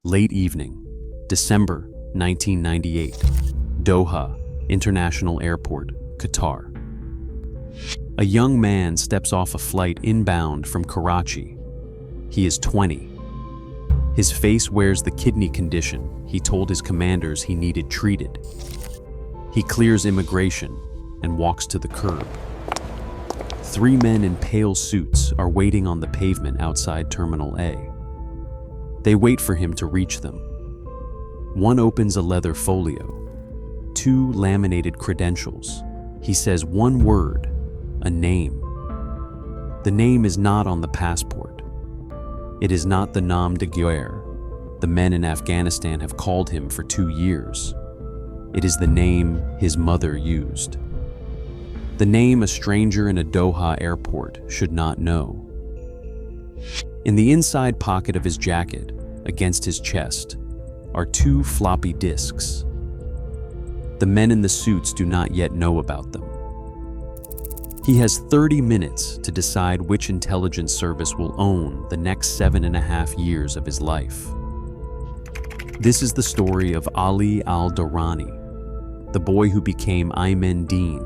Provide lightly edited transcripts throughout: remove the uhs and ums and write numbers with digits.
Late evening, December 1998, Doha International Airport, Qatar. A young man steps off a flight inbound from Karachi. He is 20. His face wears the kidney condition he told his commanders he needed treated. He clears immigration and walks to the curb. 3 men in pale suits are waiting on the pavement outside Terminal A. They wait for him to reach them. One opens a leather folio, 2 laminated credentials. He says one word, a name. The name is not on the passport. It is not the nom de guerre the men in Afghanistan have called him for 2 years. It is the name his mother used. The name a stranger in a Doha airport should not know. In the inside pocket of his jacket, against his chest, are 2 floppy disks. The men in the suits do not yet know about them. He has 30 minutes to decide which intelligence service will own the next 7.5 years of his life. This is the story of Ali al-Durrani, the boy who became Aimen Dean,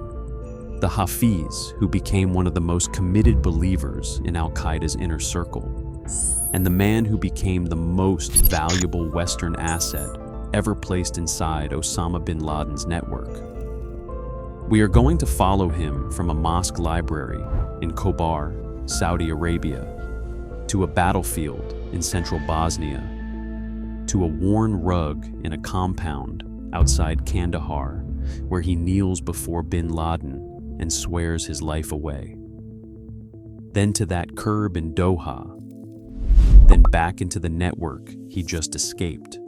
the hafiz who became one of the most committed believers in Al-Qaeda's inner circle, and the man who became the most valuable Western asset ever placed inside Osama bin Laden's network. We are going to follow him from a mosque library in Khobar, Saudi Arabia, to a battlefield in central Bosnia, to a worn rug in a compound outside Kandahar, where he kneels before bin Laden and swears his life away. Then to that curb in Doha, then back into the network he just escaped.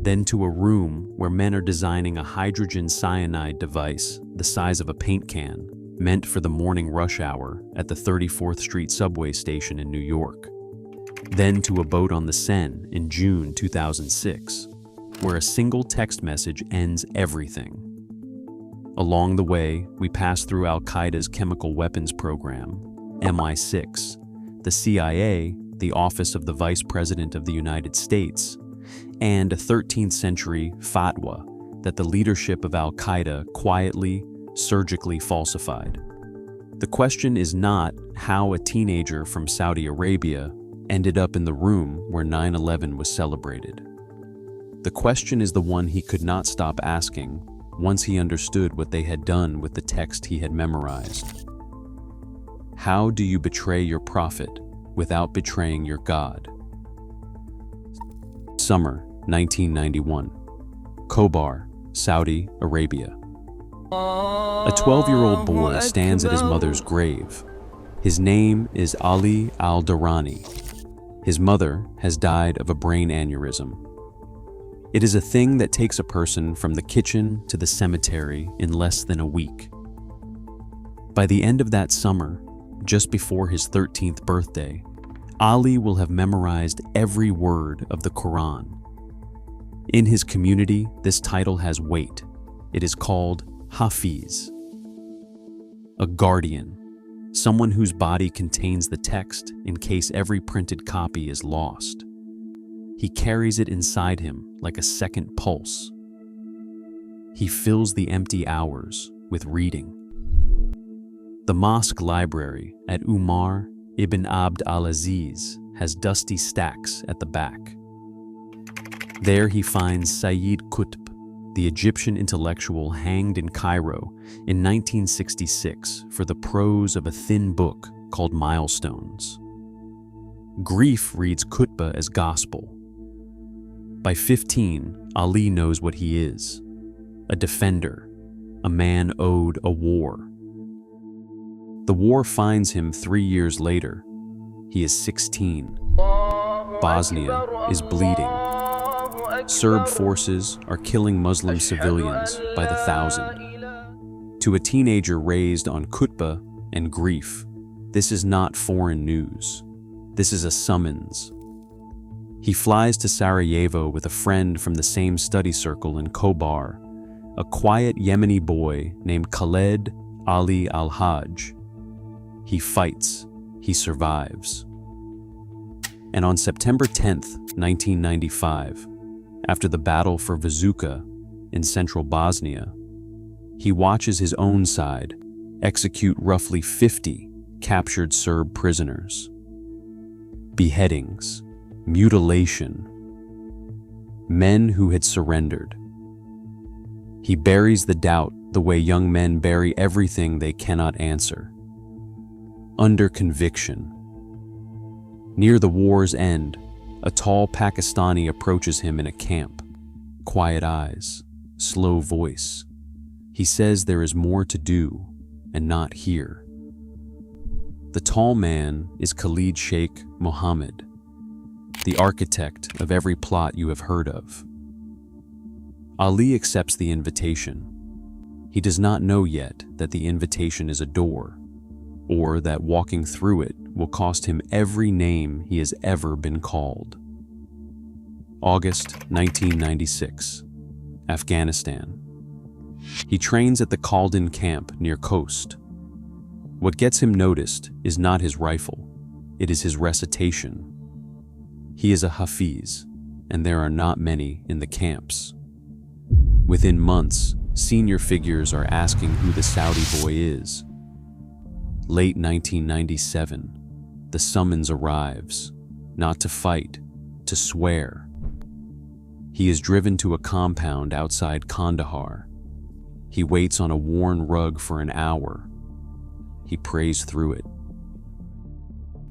Then to a room where men are designing a hydrogen cyanide device the size of a paint can, meant for the morning rush hour at the 34th Street subway station in New York. Then to a boat on the Seine in June 2006, where a single text message ends everything. Along the way, we pass through Al-Qaeda's chemical weapons program, MI6, the CIA, the Office of the Vice President of the United States, and a 13th century fatwa that the leadership of Al-Qaeda quietly, surgically falsified. The question is not how a teenager from Saudi Arabia ended up in the room where 9/11 was celebrated. The question is the one he could not stop asking once he understood what they had done with the text he had memorized. How do you betray your prophet without betraying your God? Summer 1991, Khobar, Saudi Arabia. A 12-year-old boy stands at his mother's grave. His name is Ali al-Durrani. His mother has died of a brain aneurysm. It is a thing that takes a person from the kitchen to the cemetery in less than a week. By the end of that summer, just before his 13th birthday, Ali will have memorized every word of the Quran. In his community, this title has weight. It is called hafiz, a guardian, someone whose body contains the text in case every printed copy is lost. He carries it inside him like a second pulse. He fills the empty hours with reading. The mosque library at Umar ibn Abd al-Aziz has dusty stacks at the back. There he finds Sayyid Qutb, the Egyptian intellectual hanged in Cairo in 1966 for the prose of a thin book called Milestones. Grief reads Qutb as gospel. By 15, Ali knows what he is: a defender, a man owed a war. The war finds him 3 years later. He is 16. Bosnia is bleeding. Serb forces are killing Muslim civilians by the thousand. To a teenager raised on Qutb and grief, this is not foreign news. This is a summons. He flies to Sarajevo with a friend from the same study circle in Khobar, a quiet Yemeni boy named Khaled Ali al-Hajj. He fights. He survives. And on September 10th, 1995, after the battle for Vezuca in central Bosnia, he watches his own side execute roughly 50 captured Serb prisoners. Beheadings, mutilation, men who had surrendered. He buries the doubt the way young men bury everything they cannot answer. Under conviction. Near the war's end, a tall Pakistani approaches him in a camp. Quiet eyes, slow voice. He says there is more to do and not here. The tall man is Khalid Sheikh Mohammed, the architect of every plot you have heard of. Ali accepts the invitation. He does not know yet that the invitation is a door, or that walking through it will cost him every name he has ever been called. August 1996, Afghanistan. He trains at the Kaldin camp near Khost. What gets him noticed is not his rifle, it is his recitation. He is a hafiz, and there are not many in the camps. Within months, senior figures are asking who the Saudi boy is. Late 1997, the summons arrives, not to fight, to swear. He is driven to a compound outside Kandahar. He waits on a worn rug for an hour. He prays through it.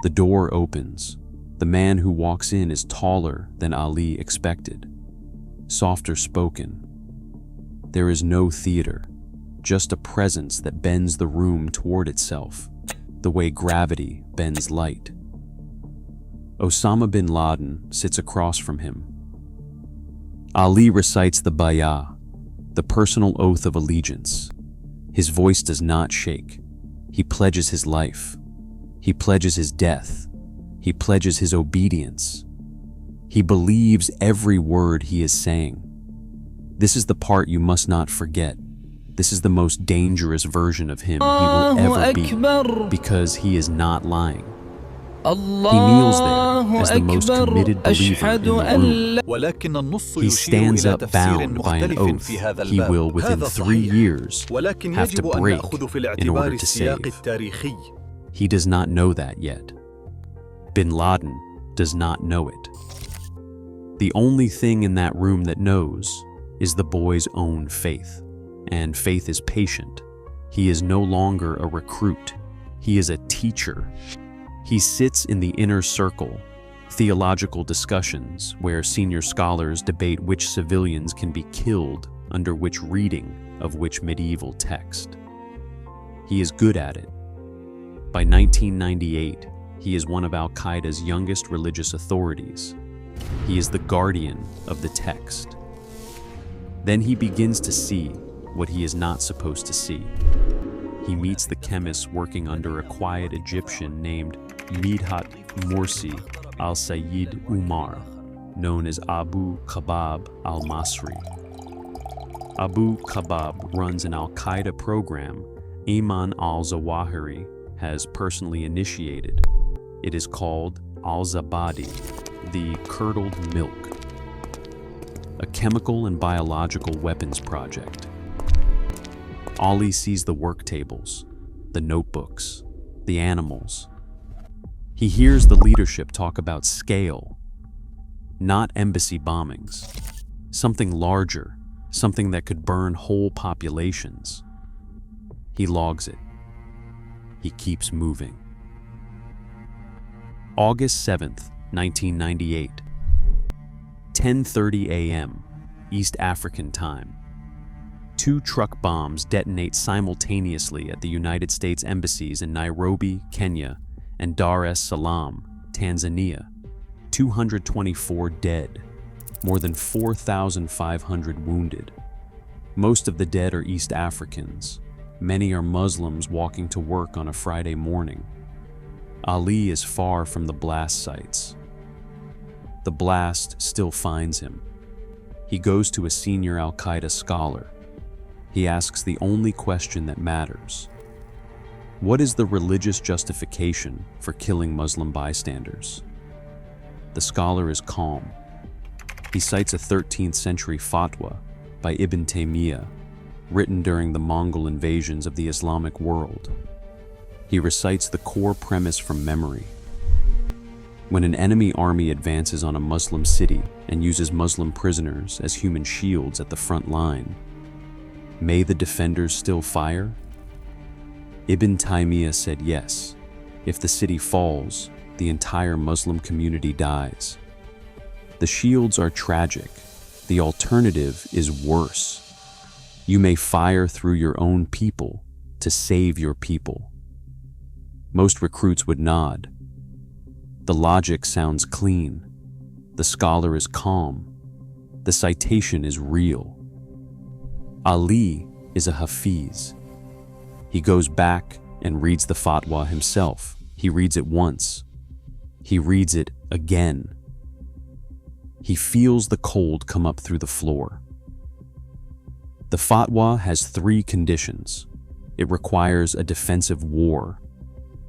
The door opens. The man who walks in is taller than Ali expected, softer spoken. There is no theater, just a presence that bends the room toward itself, the way gravity bends light. Osama bin Laden sits across from him. Ali recites the bay'ah, the personal oath of allegiance. His voice does not shake. He pledges his life. He pledges his death. He pledges his obedience. He believes every word he is saying. This is the part you must not forget. This is the most dangerous version of him he will ever be, because he is not lying. He kneels there as the most committed believer in the room. He stands up bound by an oath he will within 3 years have to break in order to save. He does not know that yet. Bin Laden does not know it. The only thing in that room that knows is the boy's own faith. And faith is patient. He is no longer a recruit. He is a teacher. He sits in the inner circle, theological discussions where senior scholars debate which civilians can be killed under which reading of which medieval text. He is good at it. By 1998, he is one of Al-Qaeda's youngest religious authorities. He is the guardian of the text. Then he begins to see what he is not supposed to see. He meets the chemists working under a quiet Egyptian named Midhat Morsi al-Sayyid Umar, known as Abu Khabab al-Masri. Abu Khabab runs an Al-Qaeda program Aimen al-Zawahiri has personally initiated. It is called al-Zabadi, the curdled milk, a chemical and biological weapons project. Ali sees the work tables, the notebooks, the animals. He hears the leadership talk about scale, not embassy bombings, something larger, something that could burn whole populations. He logs it. He keeps moving. August 7th, 1998, 10:30 a.m., East African time. 2 truck bombs detonate simultaneously at the United States embassies in Nairobi, Kenya, and Dar es Salaam, Tanzania. 224 dead, more than 4,500 wounded. Most of the dead are East Africans. Many are Muslims walking to work on a Friday morning. Ali is far from the blast sites. The blast still finds him. He goes to a senior Al-Qaeda scholar. He asks the only question that matters. What is the religious justification for killing Muslim bystanders? the scholar is calm. He cites a 13th century fatwa by Ibn Taymiyyah, written during the Mongol invasions of the Islamic world. He recites the core premise from memory. When an enemy army advances on a Muslim city and uses Muslim prisoners as human shields at the front line, may the defenders still fire? Ibn Taymiyyah said yes. If the city falls, the entire Muslim community dies. The shields are tragic. The alternative is worse. You may fire through your own people to save your people. Most recruits would nod. The logic sounds clean. The scholar is calm. The citation is real. Ali is a hafiz. He goes back and reads the fatwa himself. He reads it once. He reads it again. He feels the cold come up through the floor. The fatwa has 3 conditions. It requires a defensive war.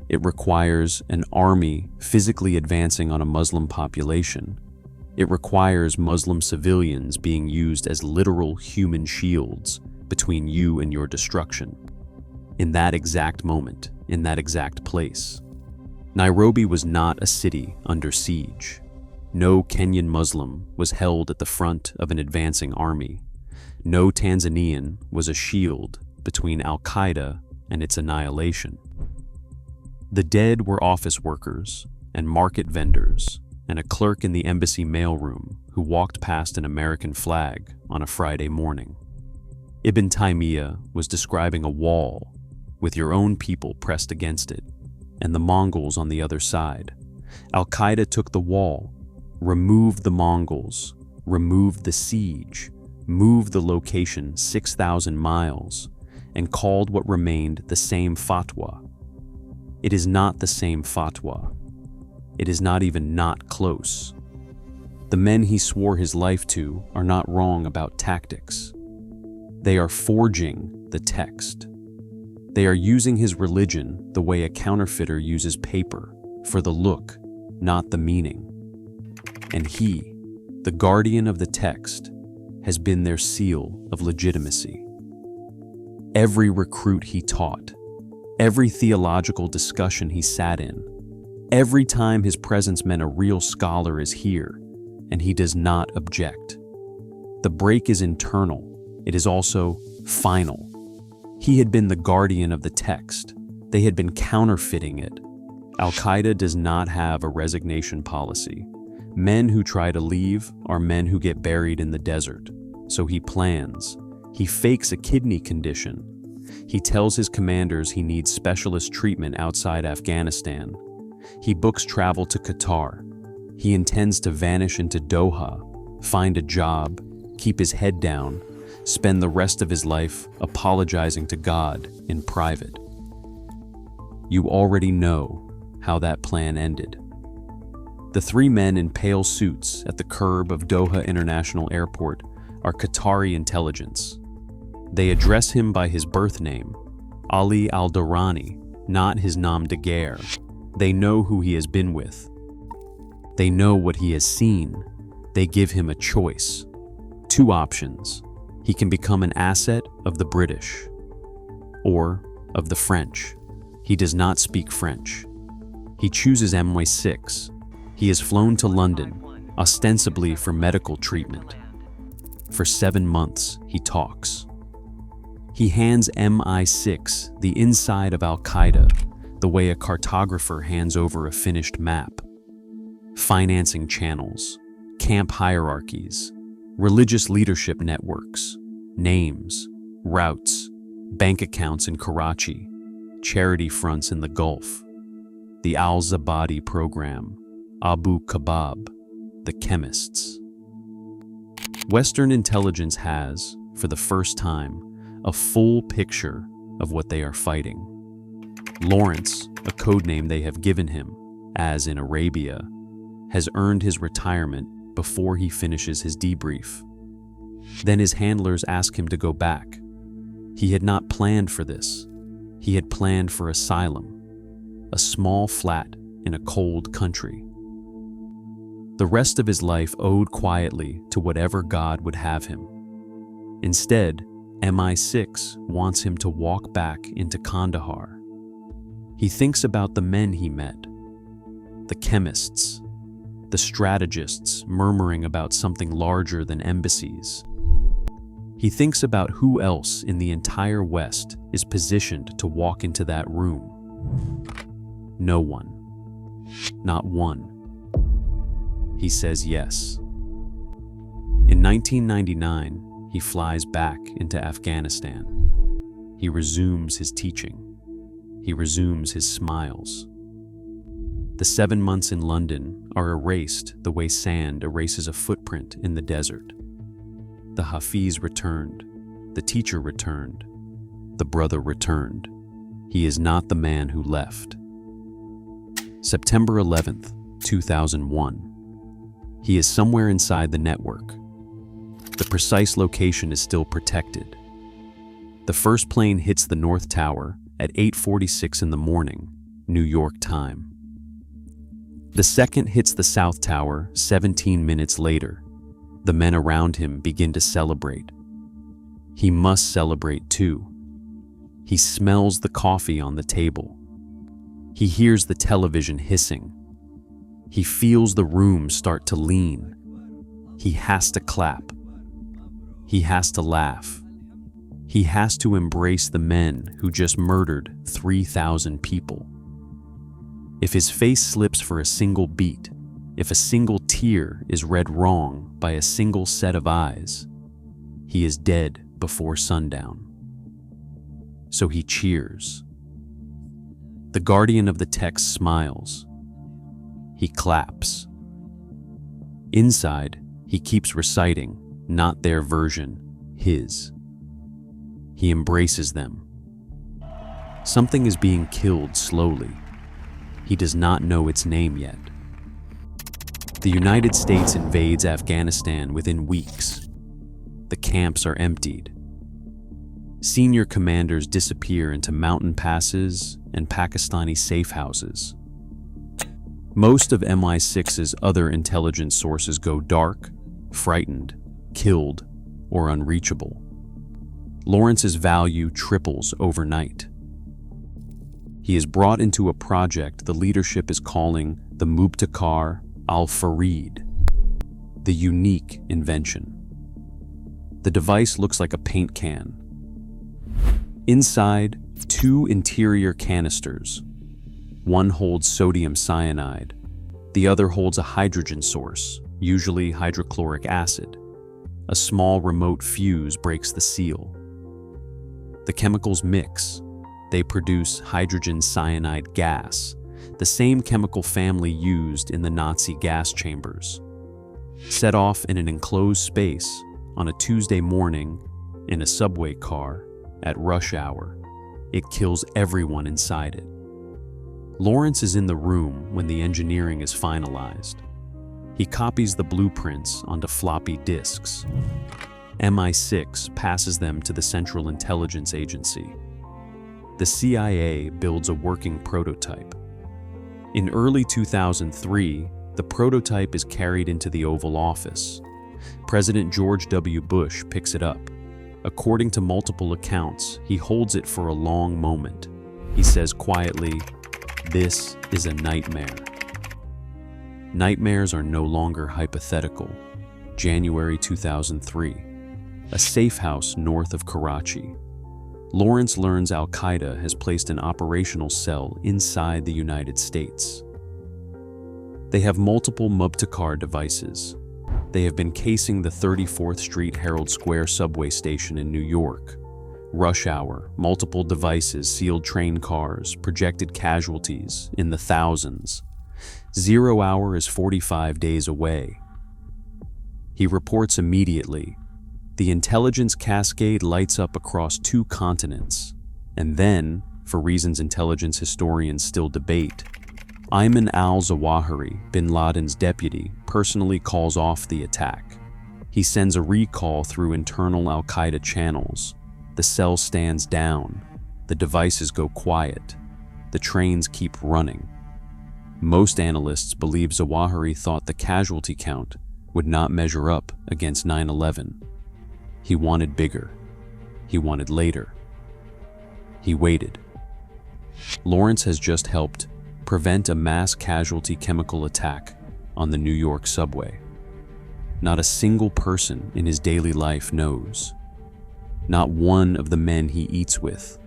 It requires an army physically advancing on a Muslim population. It requires Muslim civilians being used as literal human shields between you and your destruction. In that exact moment, in that exact place. Nairobi was not a city under siege. No Kenyan Muslim was held at the front of an advancing army. No Tanzanian was a shield between Al-Qaeda and its annihilation. The dead were office workers and market vendors and a clerk in the embassy mailroom who walked past an American flag on a Friday morning. Ibn Taymiyyah was describing a wall with your own people pressed against it and the Mongols on the other side. Al-Qaeda took the wall, removed the Mongols, removed the siege, moved the location 6,000 miles, and called what remained the same fatwa. It is not the same fatwa. It is not even not close. The men he swore his life to are not wrong about tactics. They are forging the text. They are using his religion the way a counterfeiter uses paper, for the look, not the meaning. And he, the guardian of the text, has been their seal of legitimacy. Every recruit he taught, every theological discussion he sat in, every time his presence meant a real scholar is here, and he does not object. The break is internal. It is also final. He had been the guardian of the text. They had been counterfeiting it. Al-Qaeda does not have a resignation policy. Men who try to leave are men who get buried in the desert. So he plans. He fakes a kidney condition. He tells his commanders he needs specialist treatment outside Afghanistan. He books travel to Qatar. He intends to vanish into Doha, find a job, keep his head down, spend the rest of his life apologizing to God in private. You already know how that plan ended. The 3 men in pale suits at the curb of Doha International Airport are Qatari intelligence. They address him by his birth name, Ali al-Durrani, not his nom de guerre. They know who he has been with. They know what he has seen. They give him a choice. 2 options. He can become an asset of the British or of the French. He does not speak French. He chooses MI6. He is flown to London, ostensibly for medical treatment. For 7 months, he talks. He hands MI6 the inside of Al-Qaeda, the way a cartographer hands over a finished map. Financing channels, camp hierarchies, religious leadership networks, names, routes, bank accounts in Karachi, charity fronts in the Gulf, the Al-Zabadi program, Abu Kebab, the chemists. Western intelligence has, for the first time, a full picture of what they are fighting. Lawrence, a codename they have given him, as in Arabia, has earned his retirement before he finishes his debrief. Then his handlers ask him to go back. He had not planned for this. He had planned for asylum, a small flat in a cold country. The rest of his life owed quietly to whatever God would have him. Instead, MI6 wants him to walk back into Kandahar. He thinks about the men he met, the chemists, the strategists murmuring about something larger than embassies. He thinks about who else in the entire West is positioned to walk into that room. No one. Not one. He says yes. In 1999, he flies back into Afghanistan. He resumes his teaching. He resumes his smiles. The 7 months in London are erased the way sand erases a footprint in the desert. The hafiz returned. The teacher returned. The brother returned. He is not the man who left. September 11th, 2001. He is somewhere inside the network. The precise location is still protected. The first plane hits the North Tower at 8:46 in the morning, New York time. The second hits the South Tower 17 minutes later. The men around him begin to celebrate. He must celebrate too. He smells the coffee on the table. He hears the television hissing. He feels the room start to lean. He has to clap. He has to laugh. He has to embrace the men who just murdered 3,000 people. If his face slips for a single beat, if a single tear is read wrong by a single set of eyes, he is dead before sundown. So he cheers. The guardian of the text smiles. He claps. Inside, he keeps reciting, not their version, his. He embraces them. Something is being killed slowly. He does not know its name yet. The United States invades Afghanistan within weeks. The camps are emptied. Senior commanders disappear into mountain passes and Pakistani safe houses. Most of MI6's other intelligence sources go dark, frightened, killed, or unreachable. Lawrence's value triples overnight. He is brought into a project the leadership is calling the Mubtakar al-Farid, the unique invention. The device looks like a paint can. Inside, 2 interior canisters. One holds sodium cyanide. The other holds a hydrogen source, usually hydrochloric acid. A small remote fuse breaks the seal. The chemicals mix. They produce hydrogen cyanide gas, the same chemical family used in the Nazi gas chambers. Set off in an enclosed space on a Tuesday morning in a subway car at rush hour, it kills everyone inside it. Lawrence is in the room when the engineering is finalized. He copies the blueprints onto floppy disks. MI6 passes them to the Central Intelligence Agency. The CIA builds a working prototype. In early 2003, the prototype is carried into the Oval Office. President George W. Bush picks it up. According to multiple accounts, he holds it for a long moment. He says quietly, "This is a nightmare." Nightmares are no longer hypothetical. January 2003. A safe house north of Karachi. Lawrence learns Al-Qaeda has placed an operational cell inside the United States. They have multiple Mubtakar devices. They have been casing the 34th Street Herald Square subway station in New York. Rush hour, multiple devices, sealed train cars, projected casualties in the thousands. 0 hour is 45 days away. He reports immediately. The intelligence cascade lights up across 2 continents. And then, for reasons intelligence historians still debate, Aimen al-Zawahiri, bin Laden's deputy, personally calls off the attack. He sends a recall through internal Al-Qaeda channels. The cell stands down. The devices go quiet. The trains keep running. Most analysts believe Zawahiri thought the casualty count would not measure up against 9/11. He wanted bigger. He wanted later. He waited. Lawrence has just helped prevent a mass casualty chemical attack on the New York subway. Not a single person in his daily life knows. Not one of the men he eats with.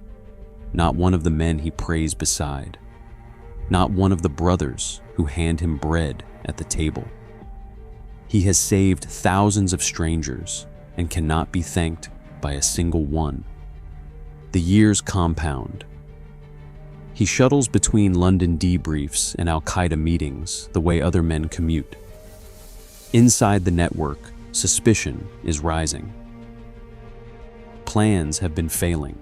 Not one of the men he prays beside. Not one of the brothers who hand him bread at the table. He has saved thousands of strangers and cannot be thanked by a single one. The years compound. He shuttles between London debriefs and Al-Qaeda meetings the way other men commute. Inside the network, suspicion is rising. Plans have been failing.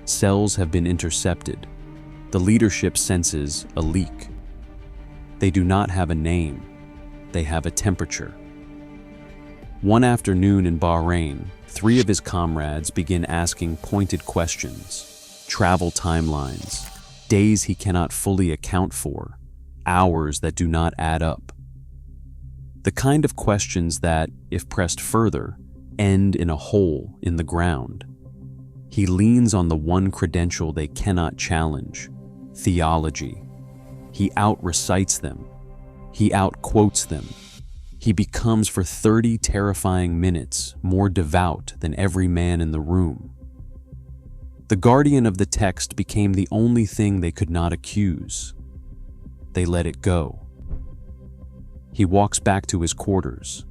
Cells have been intercepted. The leadership senses a leak. They do not have a name. They have a temperature. One afternoon in Bahrain, 3 of his comrades begin asking pointed questions. Travel timelines, days he cannot fully account for, hours that do not add up. The kind of questions that, if pressed further, end in a hole in the ground. He leans on the one credential they cannot challenge: theology. He out-recites them. He out-quotes them. He becomes for 30 terrifying minutes more devout than every man in the room. The guardian of the text became the only thing they could not accuse. They let it go. He walks back to his quarters.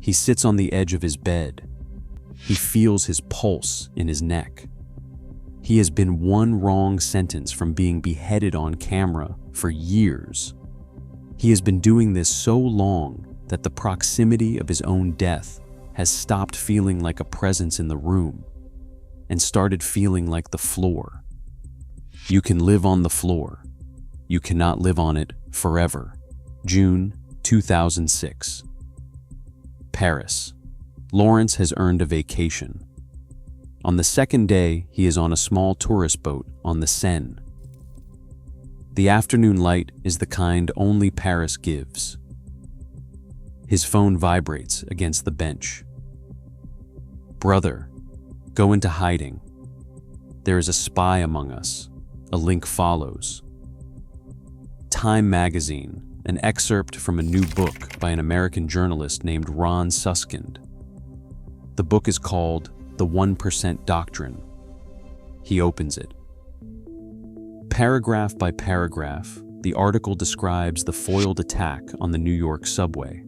He sits on the edge of his bed. He feels his pulse in his neck. He has been one wrong sentence from being beheaded on camera for years. He has been doing this so long that the proximity of his own death has stopped feeling like a presence in the room and started feeling like the floor. You can live on the floor. You cannot live on it forever. June 2006. Paris. Lawrence has earned a vacation. On the second day, he is on a small tourist boat on the Seine. The afternoon light is the kind only Paris gives. His phone vibrates against the bench. "Brother, go into hiding. There is a spy among us." A link follows. Time magazine, an excerpt from a new book by an American journalist named Ron Suskind. The book is called The 1% Doctrine. He opens it. Paragraph by paragraph, the article describes the foiled attack on the New York subway.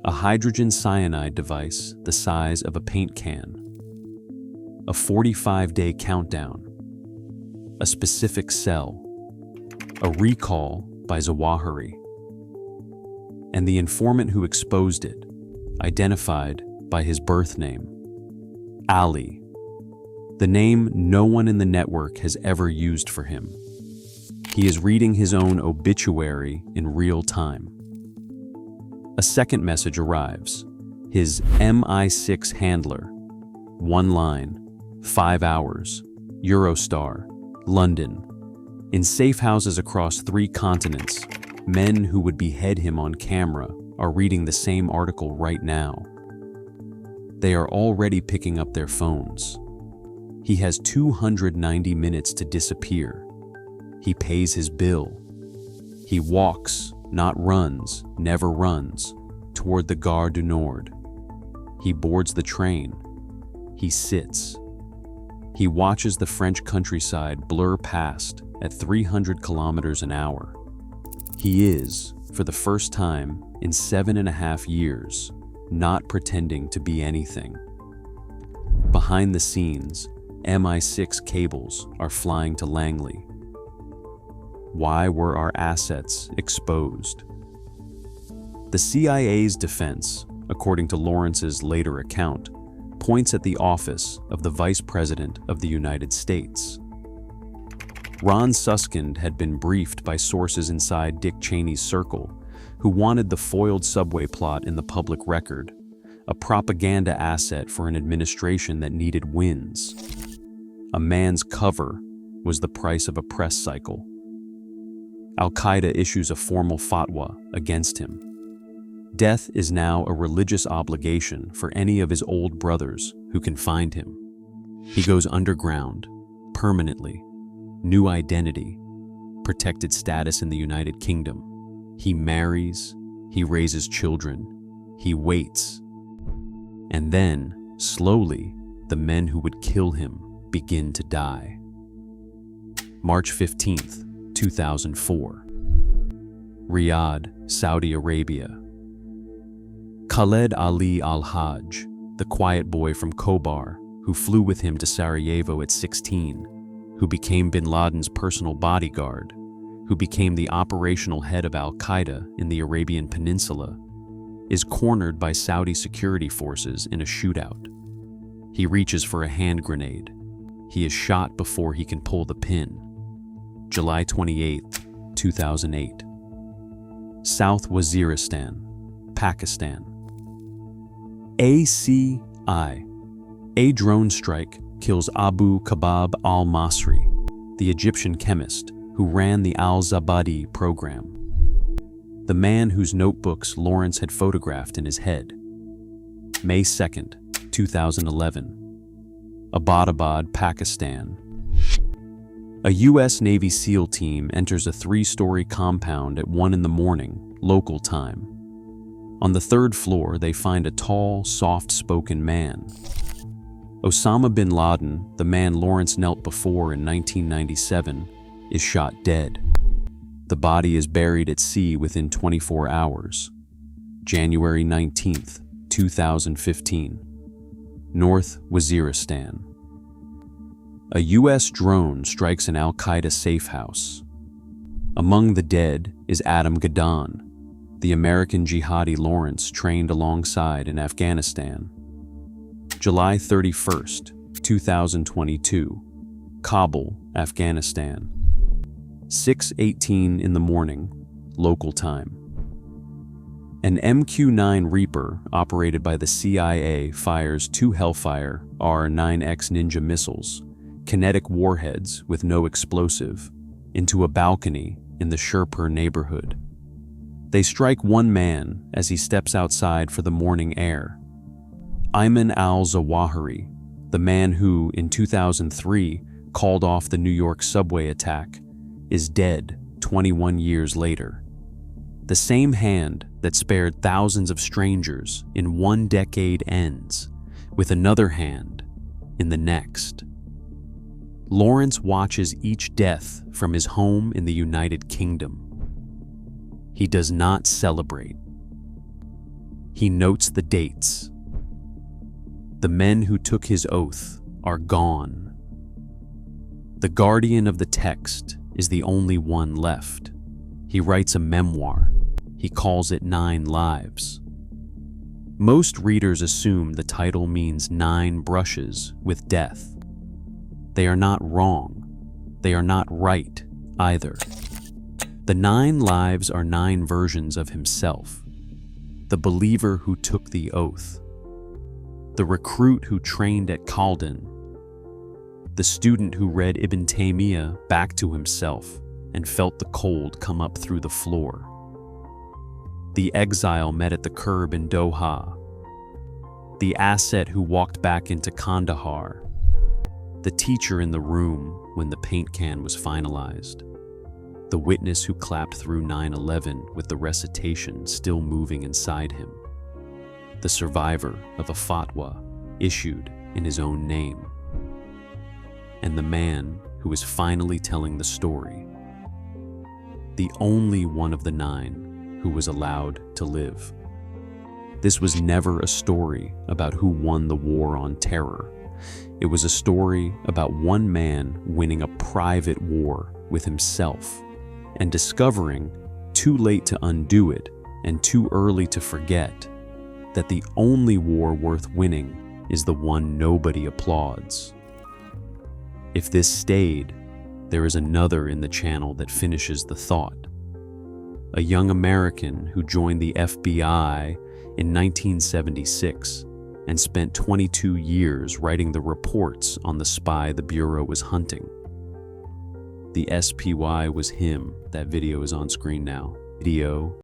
A hydrogen cyanide device the size of a paint can. A 45-day countdown. A specific cell. A recall by Zawahiri. And the informant who exposed it, identified by his birth name, Ali, the name no one in the network has ever used for him. He is reading his own obituary in real time. A second message arrives. His MI6 handler. One line. 5 hours. Eurostar. London. In safe houses across 3 continents, men who would behead him on camera are reading the same article right now. They are already picking up their phones. He has 290 minutes to disappear. He pays his bill. He walks, not runs, never runs, toward the Gare du Nord. He boards the train. He sits. He watches the French countryside blur past at 300 kilometers an hour. He is, for the first time in 7.5 years, not pretending to be anything. Behind the scenes, MI6 cables are flying to Langley. Why were our assets exposed? The CIA's defense, according to Lawrence's later account, points at the office of the Vice President of the United States. Ron Suskind had been briefed by sources inside Dick Cheney's circle who wanted the foiled subway plot in the public record, a propaganda asset for an administration that needed wins. A man's cover was the price of a press cycle. Al-Qaeda issues a formal fatwa against him. Death is now a religious obligation for any of his old brothers who can find him. He goes underground, permanently, new identity, protected status in the United Kingdom. He marries, he raises children, he waits. And then, slowly, the men who would kill him begin to die. March 15th, 2004. Riyadh, Saudi Arabia. Khaled Ali al-Hajj, the quiet boy from Khobar, who flew with him to Sarajevo at 16, who became bin Laden's personal bodyguard, who became the operational head of Al-Qaeda in the Arabian Peninsula, is cornered by Saudi security forces in a shootout. He reaches for a hand grenade. He is shot before he can pull the pin. July 28, 2008. South Waziristan, Pakistan. ACI. A drone strike kills Abu Kabab al-Masri, the Egyptian chemist who ran the al-Zabadi program, the man whose notebooks Lawrence had photographed in his head. May 2nd, 2011. Abbottabad, Pakistan. A U.S. Navy SEAL team enters a 3-story compound at 1 in the morning, local time. On the 3rd floor, they find a tall, soft-spoken man. Osama bin Laden, the man Lawrence knelt before in 1997, is shot dead. The body is buried at sea within 24 hours. January 19th, 2015. North Waziristan. A U.S. drone strikes an Al-Qaeda safe house. Among the dead is Adam Gaddan, the American jihadi Lawrence trained alongside in Afghanistan. July 31st, 2022, Kabul, Afghanistan. 6:18 in the morning, local time. An MQ-9 Reaper operated by the CIA fires 2 Hellfire R-9X Ninja missiles, kinetic warheads with no explosive, into a balcony in the Sherpur neighborhood. They strike one man as he steps outside for the morning air. Aimen al-Zawahiri, the man who, in 2003, called off the New York subway attack, is dead 21 years later. The same hand that spared thousands of strangers in 1 decade ends, with another hand in the next. Lawrence watches each death from his home in the United Kingdom. He does not celebrate. He notes the dates. The men who took his oath are gone. The guardian of the text is the only one left. He writes a memoir. He calls it 9 Lives. Most readers assume the title means 9 brushes with death. They are not wrong. They are not right either. The 9 lives are 9 versions of himself. The believer who took the oath. The recruit who trained at Khaldan. The student who read Ibn Taymiyyah back to himself and felt the cold come up through the floor. The exile met at the curb in Doha. The asset who walked back into Kandahar. The teacher in the room when the paint can was finalized. The witness who clapped through 9/11 with the recitation still moving inside him. The survivor of a fatwa issued in his own name. And the man who is finally telling the story. The only one of the 9 who was allowed to live. This was never a story about who won the war on terror. It was a story about one man winning a private war with himself and discovering, too late to undo it and too early to forget, that the only war worth winning is the one nobody applauds. If this stayed, there is another in the channel that finishes the thought. A young American who joined the FBI in 1976 and spent 22 years writing the reports on the spy the Bureau was hunting. The SPY was him. That video is on screen now. Video